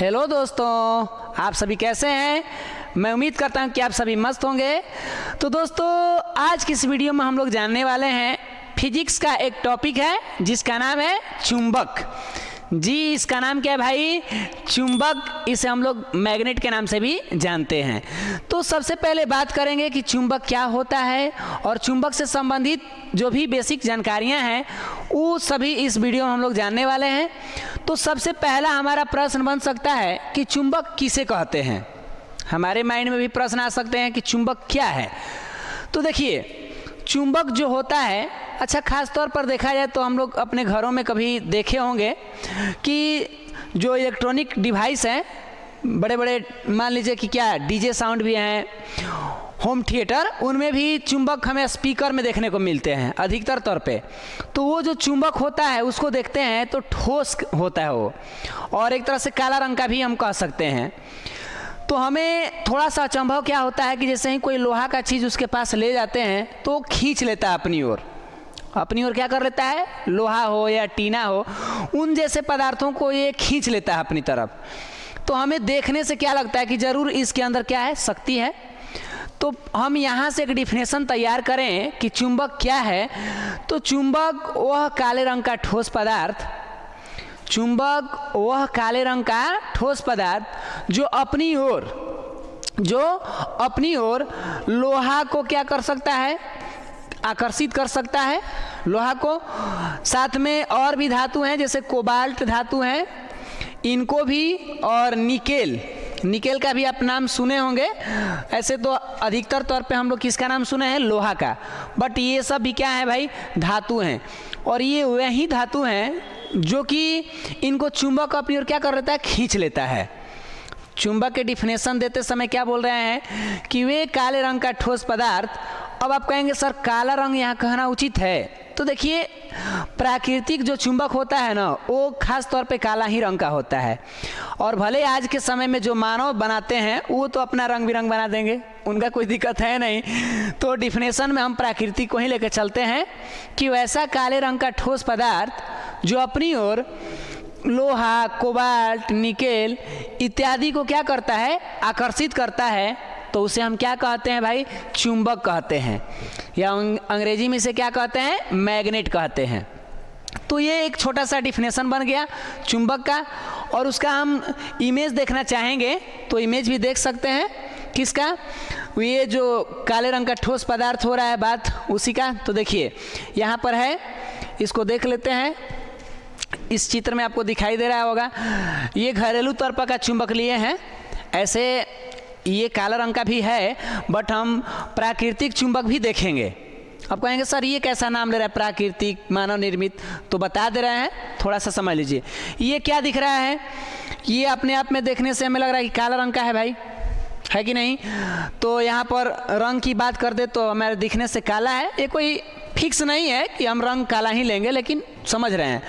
Hello दोस्तों, आप सभी कैसे हैं। मैं उम्मीद करता हूं कि आप सभी मस्त होंगे। तो दोस्तों, आज की इस वीडियो में हम लोग जानने वाले हैं फिजिक्स का एक टॉपिक है जिसका नाम है चुंबक। जी, इसका नाम क्या है भाई? चुंबक। इसे हम लोग मैग्नेट के नाम से भी जानते हैं। तो सबसे पहले बात करेंगे कि चुंबक क्या होता है और चुंबक से संबंधित जो भी बेसिक जानकारियां हैं वो सभी इस वीडियो में हम लोग जानने वाले हैं। तो सबसे पहला हमारा प्रश्न बन सकता है कि चुंबक किसे कहते हैं। हमारे माइंड में भी प्रश्न आ सकते हैं कि चुंबक क्या है। तो देखिए, चुंबक जो होता है, अच्छा खास तौर पर देखा जाए तो हम लोग अपने घरों में कभी देखे होंगे कि जो इलेक्ट्रॉनिक डिवाइस हैं, बड़े बड़े मान लीजिए कि क्या डीजे साउंड भी हैं, होम थिएटर, उनमें भी चुंबक हमें स्पीकर में देखने को मिलते हैं अधिकतर तौर पे। तो वो जो चुंबक होता है उसको देखते हैं तो ठोस होता है वो, और एक तरह से काला रंग का भी हम कह सकते हैं। तो हमें थोड़ा सा अचंभव क्या होता है कि जैसे ही कोई लोहा का चीज़ उसके पास ले जाते हैं तो खींच लेता है अपनी ओर। क्या कर लेता है? लोहा हो या टीना हो, उन जैसे पदार्थों को ये खींच लेता है अपनी तरफ। तो हमें देखने से क्या लगता है कि ज़रूर इसके अंदर क्या है, शक्ति है। तो हम यहाँ से एक डिफिनेशन तैयार करें कि चुंबक क्या है। तो चुंबक वह काले रंग का ठोस पदार्थ, चुंबक वह काले रंग का ठोस पदार्थ जो अपनी ओर लोहा को क्या कर सकता है, आकर्षित कर सकता है लोहा को। साथ में और भी धातु हैं, जैसे कोबाल्ट धातु हैं, इनको भी, और निकेल का भी आप नाम सुने होंगे। ऐसे तो अधिकतर तौर पे हम लोग किसका नाम सुने हैं? लोहा का। बट ये सब भी क्या है भाई? धातु हैं। और ये वही धातु हैं जो कि इनको चुंबक अपनी ओर क्या कर लेता है, खींच लेता है। चुंबक के डिफिनेशन देते समय क्या बोल रहे हैं कि वे काले रंग का ठोस पदार्थ। अब आप कहेंगे सर काला रंग यहाँ कहना उचित है? तो देखिए, प्राकृतिक जो चुंबक होता है ना, वो खास तौर पे काला ही रंग का होता है। और भले आज के समय में जो मानव बनाते हैं वो तो अपना रंग बिरंग बना देंगे, उनका कोई दिक्कत है नहीं। तो डिफिनेशन में हम प्राकृतिक को ही लेकर चलते हैं कि वैसा काले रंग का ठोस पदार्थ जो अपनी ओर लोहा, कोबाल्ट, निकेल इत्यादि को क्या करता है, आकर्षित करता है, तो उसे हम क्या कहते हैं भाई? चुंबक कहते हैं, या अंग्रेजी में इसे क्या कहते हैं? मैग्नेट कहते हैं। तो ये एक छोटा सा डिफिनेशन बन गया चुंबक का। और उसका हम इमेज देखना चाहेंगे तो इमेज भी देख सकते हैं। किसका? ये जो काले रंग का ठोस पदार्थ हो रहा है बात, उसी का। तो देखिए यहाँ पर है, इसको देख लेते हैं। इस चित्र में आपको दिखाई दे रहा होगा, ये घरेलू तौर पर का चुंबक लिए हैं। ऐसे ये काला रंग का भी है, बट हम प्राकृतिक चुंबक भी देखेंगे। अब कहेंगे सर ये कैसा नाम ले रहा है, प्राकृतिक, मानव निर्मित? तो बता दे रहे हैं, थोड़ा सा समझ लीजिए। ये क्या दिख रहा है? ये अपने आप में देखने से हमें लग रहा है कि काला रंग का है भाई, है कि नहीं? तो यहाँ पर रंग की बात कर दे तो हमारे दिखने से काला है। ये कोई फिक्स नहीं है कि हम रंग काला ही लेंगे, लेकिन समझ रहे हैं।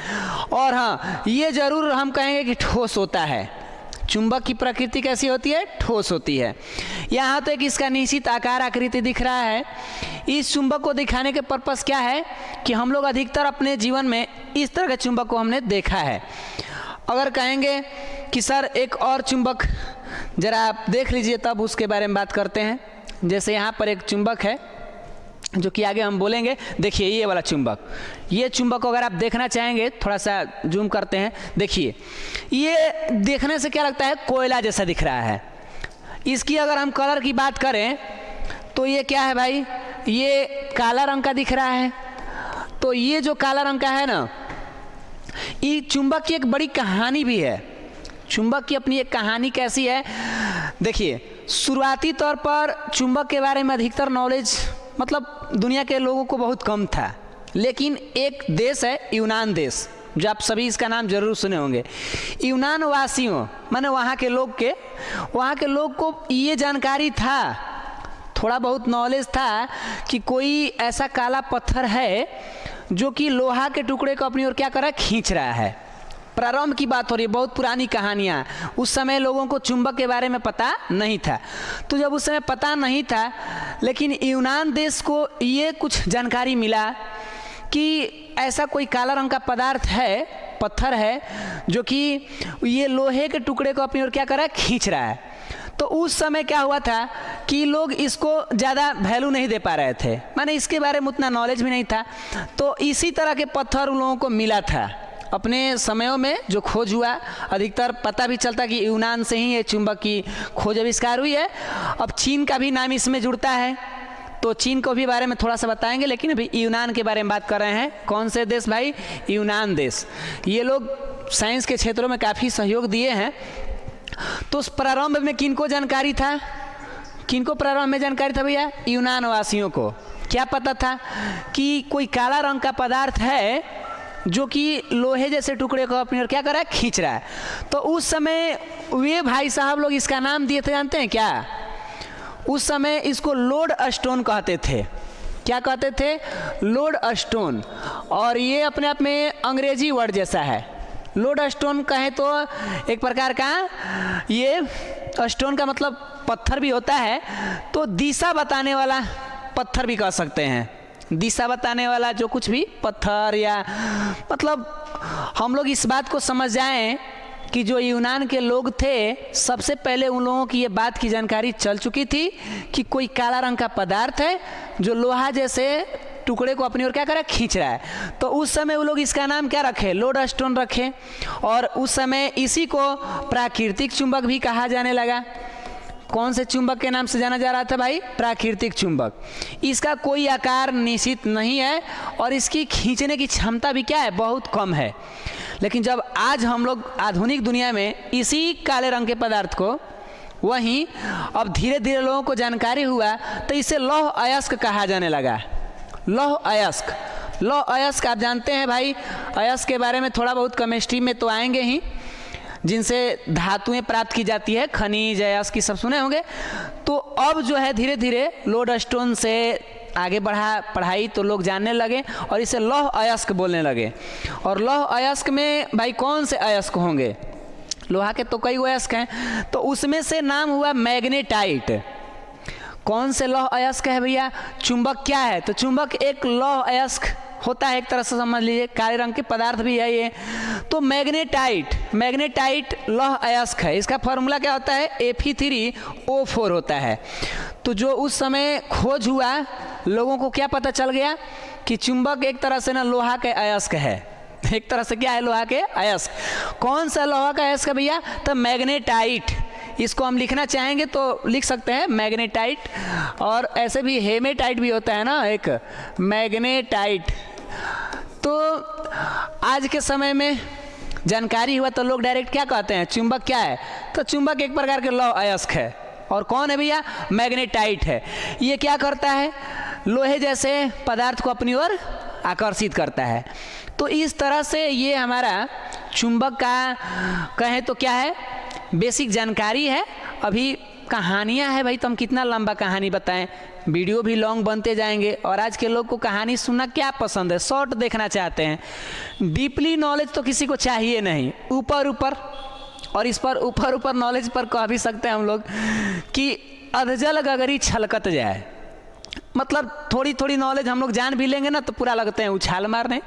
और हाँ, ये जरूर हम कहेंगे कि ठोस होता है। चुंबक की प्रकृति कैसी होती है? ठोस होती है। यहाँ तो एक इसका निश्चित आकार आकृति दिख रहा है। इस चुंबक को दिखाने के पर्पस क्या है कि हम लोग अधिकतर अपने जीवन में इस तरह के चुंबक को हमने देखा है। अगर कहेंगे कि सर एक और चुंबक जरा आप देख लीजिए, तब उसके बारे में बात करते हैं। जैसे यहाँ पर एक चुंबक है जो कि आगे हम बोलेंगे। देखिए ये वाला चुंबक, ये चुंबक को अगर आप देखना चाहेंगे, थोड़ा सा जूम करते हैं। देखिए ये देखने से क्या लगता है? कोयला जैसा दिख रहा है। इसकी अगर हम कलर की बात करें तो ये क्या है भाई? ये काला रंग का दिख रहा है। तो ये जो काला रंग का है ना, ये चुंबक की एक बड़ी कहानी भी है। चुंबक की अपनी एक कहानी कैसी है? देखिए, शुरुआती तौर पर चुंबक के बारे में अधिकतर नॉलेज मतलब दुनिया के लोगों को बहुत कम था। लेकिन एक देश है यूनान देश, जो आप सभी इसका नाम जरूर सुने होंगे। यूनान वासियों माने वहाँ के लोग को ये जानकारी था, थोड़ा बहुत नॉलेज था कि कोई ऐसा काला पत्थर है जो कि लोहा के टुकड़े को अपनी ओर क्या कर रहा है? खींच रहा है। प्रारंभ की बात हो रही है, बहुत पुरानी कहानियाँ। उस समय लोगों को चुंबक के बारे में पता नहीं था। तो जब उस समय पता नहीं था, लेकिन यूनान देश को ये कुछ जानकारी मिला कि ऐसा कोई काला रंग का पदार्थ है पत्थर है जो कि ये लोहे के टुकड़े को अपनी ओर क्या कर रहा है, खींच रहा है। तो उस समय क्या हुआ था कि लोग इसको ज़्यादा वैल्यू नहीं दे पा रहे थे, माने इसके बारे में उतना नॉलेज भी नहीं था। तो इसी तरह के पत्थर उन लोगों को मिला था अपने समयों में जो खोज हुआ। अधिकतर पता भी चलता कि यूनान से ही ये चुंबक की खोज आविष्कार हुई है। अब चीन का भी नाम इसमें जुड़ता है, तो चीन को भी बारे में थोड़ा सा बताएंगे, लेकिन अभी यूनान के बारे में बात कर रहे हैं। कौन से देश भाई, यूनान देश। ये लोग साइंस के क्षेत्रों में काफ़ी सहयोग दिए हैं। तो उस प्रारंभ में किनको जानकारी था, किनको प्रारंभ में जानकारी था भैया, यूनान वासियों को। क्या पता था कि कोई काला रंग का पदार्थ है जो कि लोहे जैसे टुकड़े को अपनी ओर क्या कर रहा है, खींच रहा है। तो उस समय वे भाई साहब लोग इसका नाम दिए थे, जानते हैं क्या, उस समय इसको लोड स्टोन कहते थे। क्या कहते थे, लोड स्टोन। और ये अपने आप में अंग्रेजी वर्ड जैसा है। लोड स्टोन कहें तो एक प्रकार का, ये स्टोन का मतलब पत्थर भी होता है, तो दिशा बताने वाला पत्थर भी कह सकते हैं। दिशा बताने वाला जो कुछ भी पत्थर, या मतलब हम लोग इस बात को समझ जाएं कि जो यूनान के लोग थे, सबसे पहले उन लोगों की ये बात की जानकारी चल चुकी थी कि कोई काला रंग का पदार्थ है जो लोहा जैसे टुकड़े को अपनी ओर क्या कर रहा है, खींच रहा है। तो उस समय वो लोग इसका नाम क्या रखे, लोड स्टोन रखे। और उस समय इसी को प्राकृतिक चुंबक भी कहा जाने लगा। कौन से चुंबक के नाम से जाना जा रहा था भाई, प्राकृतिक चुंबक। इसका कोई आकार निश्चित नहीं है और इसकी खींचने की क्षमता भी क्या है, बहुत कम है। लेकिन जब आज हम लोग आधुनिक दुनिया में इसी काले रंग के पदार्थ को, वहीं अब धीरे धीरे लोगों को जानकारी हुआ तो इसे लौह अयस्क कहा जाने लगा। लौह अयस्क, लौह अयस्क आप जानते हैं भाई, अयस्क के बारे में थोड़ा बहुत केमिस्ट्री में तो आएंगे ही, जिनसे धातुएं प्राप्त की जाती है, खनिज, अयस्क की सब सुने होंगे। तो अब जो है धीरे धीरे लोड स्टोन से आगे बढ़ा पढ़ाई तो लोग जानने लगे और इसे लौह अयस्क बोलने लगे। और लौह अयस्क में भाई कौन से अयस्क होंगे, लोहा के तो कई अयस्क हैं, तो उसमें से नाम हुआ मैग्नेटाइट। कौन से लौह अयस्क है भैया, चुंबक क्या है, तो चुंबक एक लौह अयस्क होता है, एक तरह से समझ लीजिए, काले रंग के पदार्थ भी है ये। तो मैग्नेटाइट, मैग्नेटाइट लौह अयस्क है। इसका फॉर्मूला क्या होता है, Fe3O4 होता है। तो जो उस समय खोज हुआ, लोगों को क्या पता चल गया कि चुंबक एक तरह से ना लोहा के अयस्क है, एक तरह से क्या है, लोहा के अयस्क। कौन सा लोहा का अयस्क है भैया, तो मैग्नेटाइट। इसको हम लिखना चाहेंगे तो लिख सकते हैं मैग्नेटाइट, और ऐसे भी हेमेटाइट भी होता है ना एक, मैग्नेटाइट। तो आज के समय में जानकारी हुआ तो लोग डायरेक्ट क्या कहते हैं, चुंबक क्या है, तो चुंबक एक प्रकार के लौह अयस्क है। और कौन है भैया, मैग्नेटाइट है। ये क्या करता है, लोहे जैसे पदार्थ को अपनी ओर आकर्षित करता है। तो इस तरह से ये हमारा चुंबक का कहें तो क्या है, बेसिक जानकारी है। अभी कहानियाँ हैं भाई, तो हम कितना लंबा कहानी बताएं, वीडियो भी लॉन्ग बनते जाएंगे। और आज के लोग को कहानी सुनना क्या पसंद है, शॉर्ट देखना चाहते हैं। डीपली नॉलेज तो किसी को चाहिए नहीं, ऊपर ऊपर। और इस पर ऊपर ऊपर नॉलेज पर कह भी सकते हैं हम लोग कि अधजल गगरी छलकत जाए। मतलब थोड़ी थोड़ी नॉलेज हम लोग जान भी लेंगे ना तो पूरा लगते हैं उछाल मारने।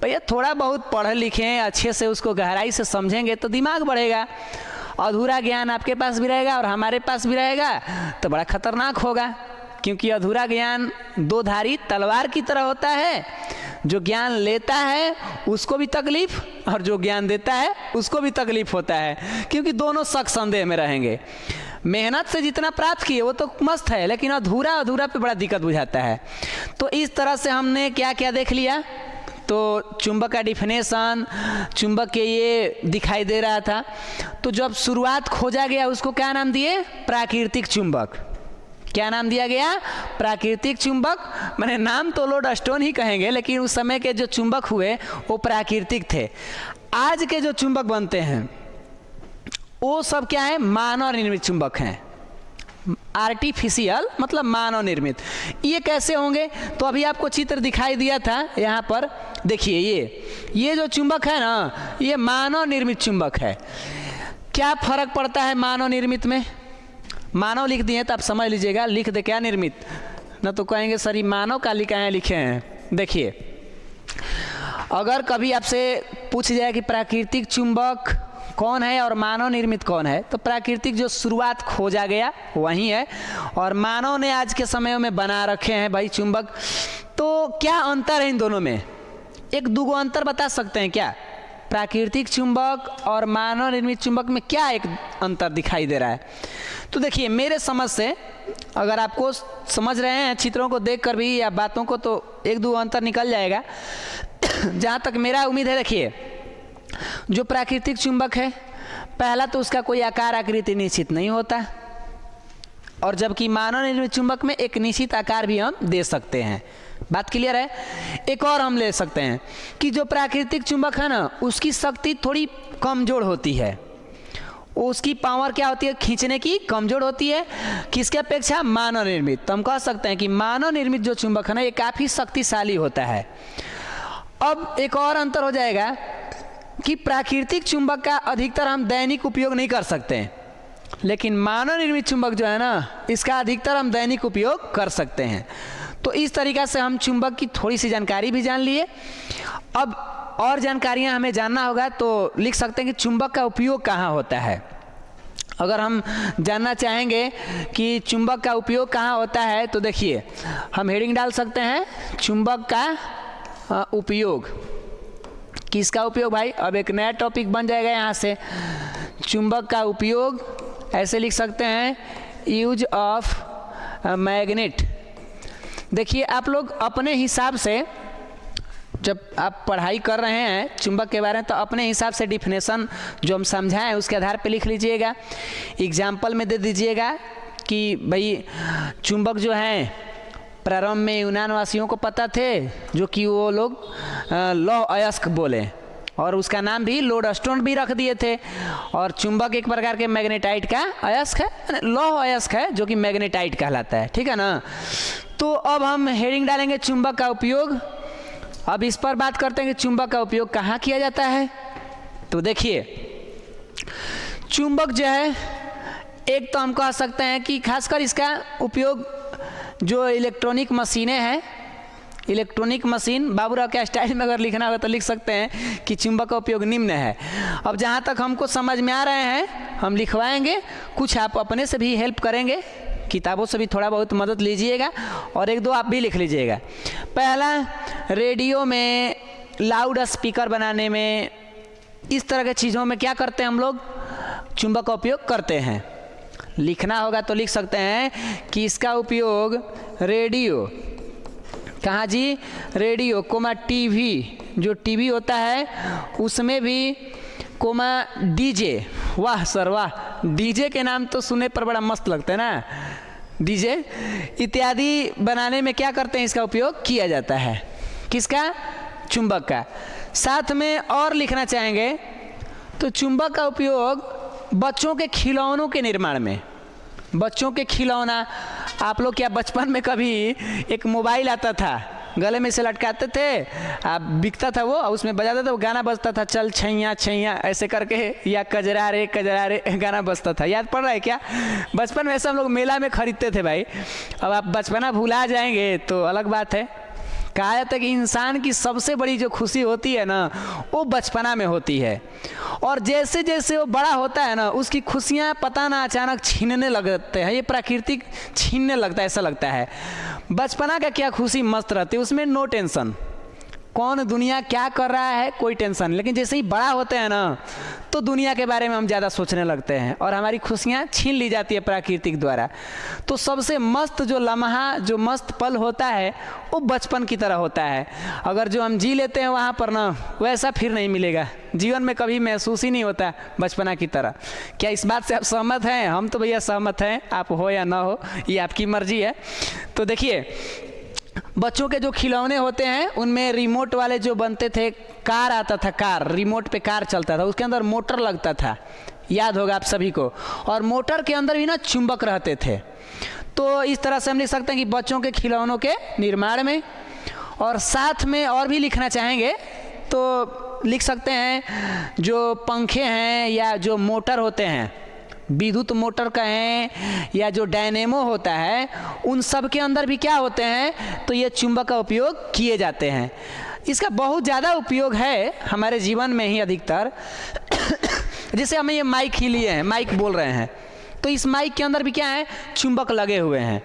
भैया थोड़ा बहुत पढ़े लिखे अच्छे से उसको गहराई से समझेंगे तो दिमाग बढ़ेगा। अधूरा ज्ञान आपके पास भी रहेगा और हमारे पास भी रहेगा तो बड़ा खतरनाक होगा, क्योंकि अधूरा ज्ञान दो धारी तलवार की तरह होता है। जो ज्ञान लेता है उसको भी तकलीफ और जो ज्ञान देता है उसको भी तकलीफ होता है, क्योंकि दोनों शक संदेह में रहेंगे। मेहनत से जितना प्राप्त किए वो तो मस्त है, लेकिन अधूरा अधूरा पे बड़ा दिक्कत बुझाता है। तो इस तरह से हमने क्या क्या देख लिया, तो चुंबक का डिफिनेशन, चुंबक के ये दिखाई दे रहा था। तो जब शुरुआत खोजा गया उसको क्या नाम दिए, प्राकृतिक चुंबक। क्या नाम दिया गया, प्राकृतिक चुंबक। मैंने नाम तो लोड स्टोन ही कहेंगे, लेकिन उस समय के जो चुंबक हुए वो प्राकृतिक थे। आज के जो चुंबक बनते हैं वो सब क्या है, मानव निर्मित चुंबक हैं। आर्टिफिशियल मतलब मानव निर्मित। ये कैसे होंगे, तो अभी आपको चित्र दिखाई दिया था यहाँ पर, देखिए ये जो चुंबक है ना, ये मानव निर्मित चुंबक है। क्या फर्क पड़ता है मानव निर्मित में, मानव लिख दिए तो आप समझ लीजिएगा, लिख दे क्या निर्मित, ना तो कहेंगे सर ये मानव का लिखा है, लिखे हैं। देखिए अगर कभी आपसे पूछ जाए कि प्राकृतिक चुंबक कौन है और मानव निर्मित कौन है, तो प्राकृतिक जो शुरुआत खोजा गया वही है, और मानव ने आज के समय में बना रखे हैं भाई चुंबक। तो क्या अंतर है इन दोनों में? एक दो अंतर बता सकते हैं क्या? प्राकृतिक चुंबक और मानव निर्मित चुंबक में क्या एक अंतर दिखाई दे रहा है? तो देखिए, मेरे समझ से, अगर आपको समझ रहे हैं चित्रों को देखकर भी या बातों को, तो एक दो अंतर निकल जाएगा। जहाँ तक मेरा उम्मीद है, देखिए, जो प्राकृतिक चुंबक है, पहला तो उसका कोई आकार आकृति निश्चित नहीं होता, और जबकि मानव निर्मित चुंबक में एक निश्चित आकार भी हम दे सकते हैं। बात क्लियर है? एक और हम ले सकते हैं कि जो प्राकृतिक चुंबक है ना, उसकी शक्ति थोड़ी कमजोर होती है, उसकी पावर क्या होती है, खींचने की कमजोर होती है, किसके अपेक्षा? मानव निर्मित। तो हम कह सकते हैं कि मानव निर्मित जो चुंबक है ना, ये काफ़ी शक्तिशाली होता है। अब एक और अंतर हो जाएगा कि प्राकृतिक चुंबक का अधिकतर हम दैनिक उपयोग नहीं कर सकते, लेकिन मानव निर्मित चुंबक जो है ना, इसका अधिकतर हम दैनिक उपयोग कर सकते हैं। तो इस तरीक़ा से हम चुंबक की थोड़ी सी जानकारी भी जान लिए। अब और जानकारियां हमें जानना होगा, तो लिख सकते हैं कि चुंबक का उपयोग कहाँ होता है। अगर हम जानना चाहेंगे कि चुंबक का उपयोग कहाँ होता है, तो देखिए, हम हेडिंग डाल सकते हैं चुंबक का उपयोग। किसका उपयोग भाई? अब एक नया टॉपिक बन जाएगा यहाँ से, चुंबक का उपयोग। ऐसे लिख सकते हैं, यूज ऑफ मैग्नेट। देखिए, आप लोग अपने हिसाब से जब आप पढ़ाई कर रहे हैं चुंबक के बारे में, तो अपने हिसाब से डिफिनेशन जो हम समझाएं उसके आधार पे लिख लीजिएगा। एग्जाम्पल में दे दीजिएगा कि भाई चुंबक जो हैं प्रारंभ में यूनान वासियों को पता थे, जो कि वो लोग लौह अयस्क बोले, और उसका नाम भी लोडस्टोन भी रख दिए थे। और चुंबक एक प्रकार के मैग्नेटाइट का अयस्क है, लौह अयस्क है, जो कि मैग्नेटाइट कहलाता है। ठीक है ना? तो अब हम हेडिंग डालेंगे चुंबक का उपयोग। अब इस पर बात करते हैं कि चुंबक का उपयोग कहाँ किया जाता है। तो देखिए, चुंबक जो है, एक तो हम कह सकते हैं कि खासकर इसका उपयोग जो इलेक्ट्रॉनिक मशीनें हैं, इलेक्ट्रॉनिक मशीन, बाबूराव के स्टाइल में अगर लिखना होगा तो लिख सकते हैं कि चुंबक का उपयोग निम्न है। अब जहाँ तक हमको समझ में आ रहे हैं हम लिखवाएंगे, कुछ आप अपने से भी हेल्प करेंगे, किताबों से भी थोड़ा बहुत मदद लीजिएगा, और एक दो आप भी लिख लीजिएगा। पहला, रेडियो में, लाउड स्पीकर बनाने में, इस तरह के चीज़ों में क्या करते हैं हम लोग? चुंबक का उपयोग करते हैं। लिखना होगा तो लिख सकते हैं कि इसका उपयोग रेडियो, कहाँ जी? रेडियो कोमा टीवी, जो टीवी होता है उसमें भी, कोमा डीजे। वाह सर वाह, डीजे के नाम तो सुनने पर बड़ा मस्त लगता है ना, डीजे इत्यादि बनाने में क्या करते हैं? इसका उपयोग किया जाता है। किसका? चुंबक का। साथ में और लिखना चाहेंगे तो चुंबक का उपयोग बच्चों के खिलौनों के निर्माण में। बच्चों के खिलौना, आप लोग क्या बचपन में कभी एक मोबाइल आता था, गले में से लटकाते थे, आप बिकता था वो, उसमें बजाते थे, वो गाना बजता था, चल छैया छैया ऐसे करके, या कजरा रे गाना बजता था। याद पड़ रहा है क्या? बचपन में ऐसा हम लोग मेला में खरीदते थे भाई। अब आप बचपना भुला जाएंगे तो अलग बात है। कहा जाता है कि इंसान की सबसे बड़ी जो खुशी होती है ना, वो बचपना में होती है, और जैसे जैसे वो बड़ा होता है ना, उसकी खुशियाँ पता ना अचानक छीनने लगते हैं। ये प्राकृतिक छीनने लगता है, ऐसा लगता है। बचपना का क्या खुशी मस्त रहती है, उसमें नो टेंशन, कौन दुनिया क्या कर रहा है कोई टेंशन। लेकिन जैसे ही बड़ा होते हैं ना, तो दुनिया के बारे में हम ज़्यादा सोचने लगते हैं, और हमारी खुशियाँ छीन ली जाती है प्राकृतिक द्वारा। तो सबसे मस्त जो लम्हा, जो मस्त पल होता है, वो बचपन की तरह होता है। अगर जो हम जी लेते हैं वहाँ पर ना, वैसा फिर नहीं मिलेगा, जीवन में कभी महसूस ही नहीं होता बचपना की तरह। क्या इस बात से आप सहमत हैं? हम तो भैया सहमत हैं, आप हो या ना हो ये आपकी मर्जी है। तो देखिए, बच्चों के जो खिलौने होते हैं उनमें रिमोट वाले जो बनते थे, कार आता था, कार, रिमोट पे कार चलता था, उसके अंदर मोटर लगता था, याद होगा आप सभी को, और मोटर के अंदर भी ना चुंबक रहते थे। तो इस तरह से हम लिख सकते हैं कि बच्चों के खिलौनों के निर्माण में। और साथ में और भी लिखना चाहेंगे तो लिख सकते हैं जो पंखे हैं या जो मोटर होते हैं, विद्युत मोटर कहें या जो डायनेमो होता है, उन सब के अंदर भी क्या होते हैं, तो ये चुंबक का उपयोग किए जाते हैं। इसका बहुत ज़्यादा उपयोग है हमारे जीवन में ही अधिकतर। जैसे हमें ये माइक ही लिए हैं, माइक बोल रहे हैं, तो इस माइक के अंदर भी क्या है, चुंबक लगे हुए हैं।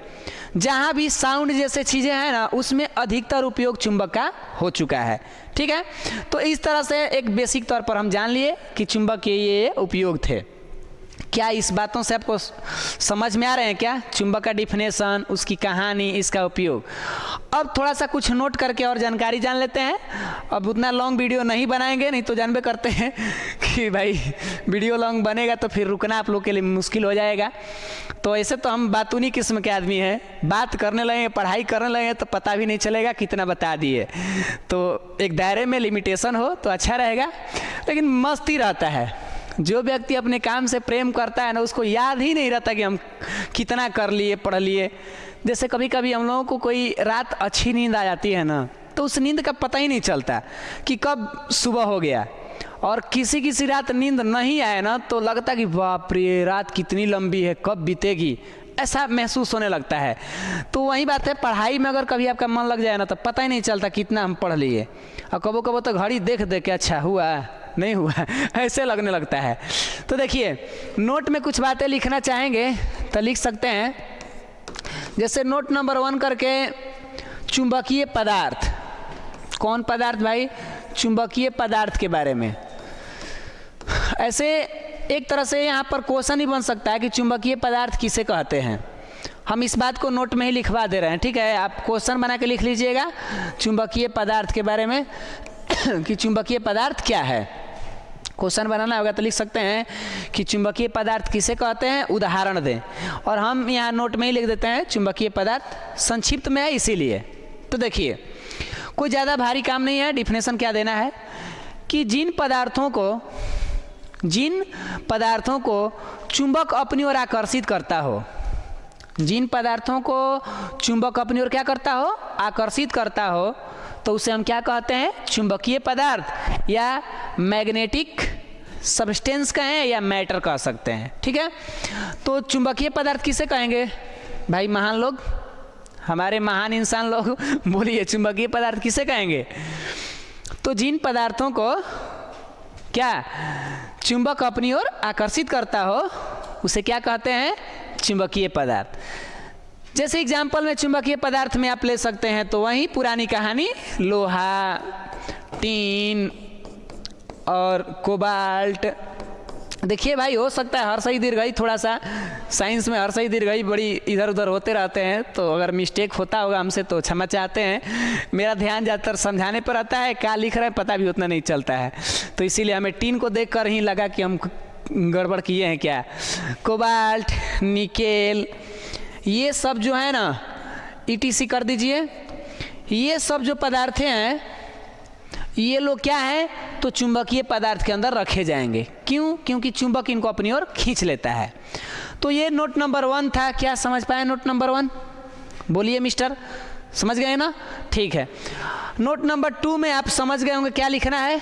जहाँ भी साउंड जैसे चीज़ें हैं ना, उसमें अधिकतर उपयोग चुंबक का हो चुका है। ठीक है, तो इस तरह से एक बेसिक तौर पर हम जान लिए कि चुंबक के ये उपयोग थे। क्या इस बातों से आपको समझ में आ रहे हैं क्या, चुंबक का डिफिनेशन, उसकी कहानी, इसका उपयोग। अब थोड़ा सा कुछ नोट करके और जानकारी जान लेते हैं। अब उतना लॉन्ग वीडियो नहीं बनाएंगे, नहीं तो जानबे करते हैं कि भाई वीडियो लॉन्ग बनेगा तो फिर रुकना आप लोग के लिए मुश्किल हो जाएगा। तो ऐसे तो हम बातूनी किस्म के आदमी हैं, बात करने लगेंगे, पढ़ाई करने लगेंगे तो पता भी नहीं चलेगा कितना बता दिए। तो एक दायरे में लिमिटेशन हो तो अच्छा रहेगा, लेकिन मस्ती रहता है। जो व्यक्ति अपने काम से प्रेम करता है ना, उसको याद ही नहीं रहता कि हम कितना कर लिए, पढ़ लिए। जैसे कभी कभी हम लोगों को कोई रात अच्छी नींद आ जाती है ना, तो उस नींद का पता ही नहीं चलता कि कब सुबह हो गया। और किसी रात नींद नहीं आए ना, तो लगता कि बाप रे रात कितनी लंबी है, कब बीतेगी, ऐसा महसूस होने लगता है। तो वही बात है, पढ़ाई में अगर कभी आपका मन लग जाए ना, तो पता ही नहीं चलता कितना हम पढ़ लिए। और कबो कबो तो घड़ी देख के अच्छा हुआ नहीं हुआ ऐसे लगने लगता है। तो देखिए, नोट में कुछ बातें लिखना चाहेंगे तो लिख सकते हैं। जैसे नोट नंबर 1 करके, चुंबकीय पदार्थ। कौन पदार्थ भाई, चुंबकीय पदार्थ के बारे में। ऐसे एक तरह से यहाँ पर क्वेश्चन ही बन सकता है कि चुंबकीय पदार्थ किसे कहते हैं। हम इस बात को नोट में ही लिखवा दे रहे हैं, ठीक है। आप क्वेश्चन बना के लिख लीजिएगा चुंबकीय पदार्थ के बारे में कि चुंबकीय पदार्थ क्या है। क्वेश्चन बनाना होगा तो लिख सकते हैं कि चुंबकीय पदार्थ किसे कहते हैं, उदाहरण दें। और हम यहाँ नोट में ही लिख देते हैं चुंबकीय पदार्थ, संक्षिप्त में है इसीलिए। तो देखिए, कोई ज़्यादा भारी काम नहीं है। डिफिनेशन क्या देना है कि जिन पदार्थों को चुंबक अपनी ओर आकर्षित करता हो, जिन पदार्थों को चुंबक अपनी ओर क्या करता हो, आकर्षित करता हो, तो उसे हम क्या कहते हैं, चुंबकीय पदार्थ या मैग्नेटिक सब्सटेंस कहें या मैटर कह सकते हैं। ठीक है, तो चुंबकीय पदार्थ किसे कहेंगे भाई, महान लोग, हमारे महान इंसान लोग बोलिए, चुंबकीय पदार्थ किसे कहेंगे। तो जिन पदार्थों को क्या चुंबक अपनी ओर आकर्षित करता हो, उसे क्या कहते हैं, चुंबकीय पदार्थ। जैसे एग्जाम्पल में चुंबकीय पदार्थ में आप ले सकते हैं तो वही पुरानी कहानी, लोहा, टीन और कोबाल्ट। देखिए भाई, हो सकता है हर्षई दीर्घई, थोड़ा सा साइंस में हर्षई दीर्घई बड़ी इधर उधर होते रहते हैं, तो अगर मिस्टेक होता होगा हमसे तो क्षमा चाहते हैं। मेरा ध्यान ज़्यादातर समझाने पर आता है, क्या लिख रहे हैं पता भी उतना नहीं चलता है, तो इसीलिए हमें टीन को देख कर ही लगा कि हम गड़बड़ किए हैं क्या। कोबाल्ट, निकेल, ये सब जो है ना, ETC कर दीजिए। ये सब जो पदार्थ हैं, ये लोग क्या है, तो चुंबकीय पदार्थ के अंदर रखे जाएंगे। क्यों, क्योंकि चुंबक इनको अपनी ओर खींच लेता है। तो ये नोट नंबर 1 था। क्या समझ पाए नोट नंबर 1? बोलिए मिस्टर, समझ गए ना? ठीक है। नोट नंबर 2 में आप समझ गए होंगे क्या लिखना है,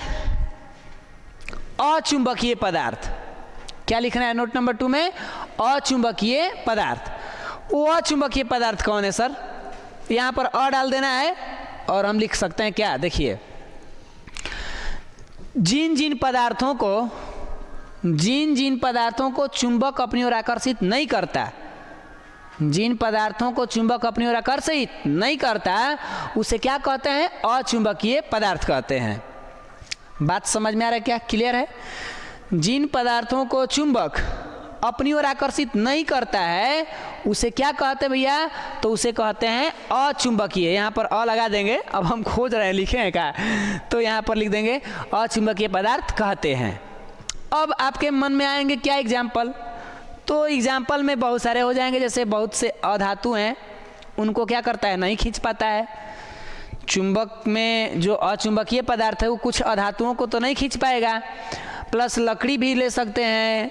अचुंबकीय पदार्थ। क्या लिखना है नोट नंबर 2 में, अचुंबकीय पदार्थ। वो अचुंबकीय पदार्थ कौन है सर, यहाँ पर अ डाल देना है और हम लिख सकते हैं क्या, देखिए, जिन जिन पदार्थों को चुंबक अपनी ओर आकर्षित नहीं करता, जिन पदार्थों को चुंबक अपनी ओर आकर्षित नहीं करता, उसे क्या कहते हैं, अचुंबकीय पदार्थ कहते हैं। बात समझ में आ रहा है क्या, क्लियर है? जिन पदार्थों को चुंबक अपनी ओर आकर्षित नहीं करता है, उसे क्या कहते हैं भैया, तो उसे कहते हैं अचुंबकीय। यहाँ पर अ लगा देंगे, अब हम खोज रहे हैं लिखे हैं क्या, तो यहाँ पर लिख देंगे अचुंबकीय पदार्थ कहते हैं। अब आपके मन में आएंगे क्या एग्जाम्पल, तो एग्जाम्पल में बहुत सारे हो जाएंगे। जैसे बहुत से अधातु हैं, उनको क्या करता है, नहीं खींच पाता है। चुंबक में जो अचुंबकीय पदार्थ है वो कुछ अधातुओं को तो नहीं खींच पाएगा। प्लस लकड़ी भी ले सकते हैं,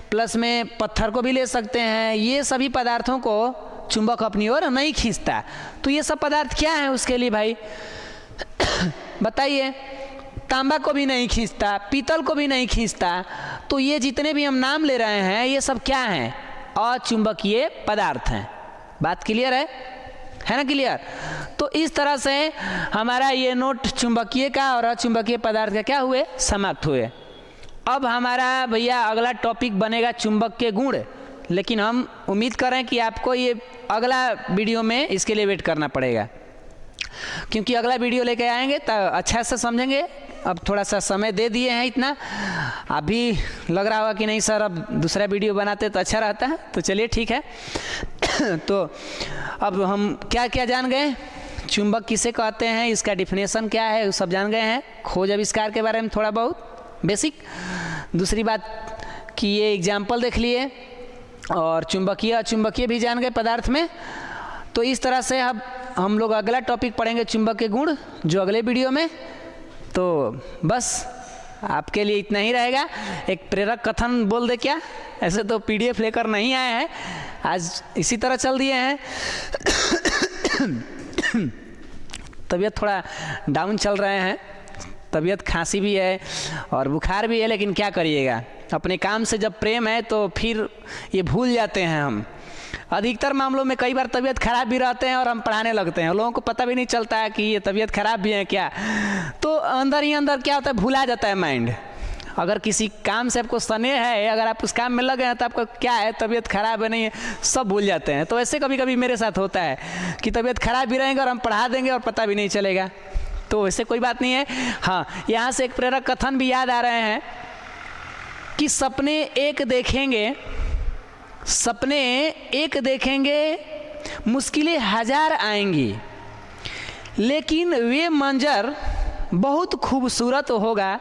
प्लस में पत्थर को भी ले सकते हैं। ये सभी पदार्थों को चुंबक अपनी ओर नहीं खींचता। तो ये सब पदार्थ क्या है उसके लिए भाई बताइए। तांबा को भी नहीं खींचता, पीतल को भी नहीं खींचता, तो ये जितने भी हम नाम ले रहे हैं ये सब क्या हैं? अचुंबकीय पदार्थ हैं। बात क्लियर है ना क्लियर? तो इस तरह से हमारा ये नोट चुंबकीय का और अचुंबकीय पदार्थ का क्या हुए, समाप्त हुए। अब हमारा भैया अगला टॉपिक बनेगा चुंबक के गुण, लेकिन हम उम्मीद करें कि आपको ये अगला वीडियो में इसके लिए वेट करना पड़ेगा, क्योंकि अगला वीडियो लेके आएंगे तो अच्छा से समझेंगे। अब थोड़ा सा समय दे दिए हैं इतना, अभी लग रहा होगा कि नहीं सर अब दूसरा वीडियो बनाते तो अच्छा रहता है, तो चलिए ठीक है। तो अब हम क्या क्या जान गए, चुंबक किसे कहते हैं, इसका डिफिनेशन क्या है, वो सब जान गए हैं। खोज आविष्कार के बारे में थोड़ा बहुत बेसिक। दूसरी बात कि ये एग्जाम्पल देख लिए, और चुंबकीय अचुंबकीय भी जान गए पदार्थ में। तो इस तरह से अब हम लोग अगला टॉपिक पढ़ेंगे चुंबक के गुण, जो अगले वीडियो में। तो बस आपके लिए इतना ही रहेगा। एक प्रेरक कथन बोल दे क्या, ऐसे तो पीडीएफ लेकर नहीं आए हैं, आज इसी तरह चल दिए हैं। तबीयत थोड़ा डाउन चल रहे हैं, तबीयत खांसी भी है और बुखार भी है, लेकिन क्या करिएगा, अपने काम से जब प्रेम है तो फिर ये भूल जाते हैं हम। अधिकतर मामलों में कई बार तबीयत खराब भी रहते हैं और हम पढ़ाने लगते हैं, लोगों को पता भी नहीं चलता है कि ये तबीयत खराब भी है क्या, तो अंदर ही अंदर क्या होता है, भुला जाता है माइंड। अगर किसी काम से आपको स्नेह है, अगर आप उस काम में लगे हैं तो आपको क्या है, तबीयत खराब है नहीं है, सब भूल जाते हैं। तो ऐसे कभी कभी मेरे साथ होता है कि तबीयत खराब भी रहेंगे और हम पढ़ा देंगे और पता भी नहीं चलेगा, तो वैसे कोई बात नहीं है। हाँ, यहाँ से एक प्रेरक कथन भी याद आ रहे हैं कि सपने एक देखेंगे मुश्किलें हजार आएंगी, लेकिन वे मंजर बहुत खूबसूरत होगा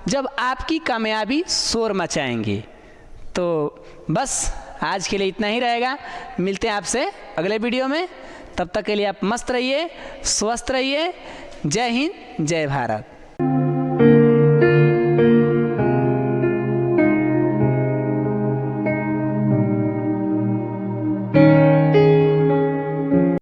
जब आपकी कामयाबी शोर मचाएंगी। तो बस आज के लिए इतना ही रहेगा, मिलते हैं आपसे अगले वीडियो में। तब तक के लिए आप मस्त रहिए, स्वस्थ रहिए। जय हिंद, जय भारत।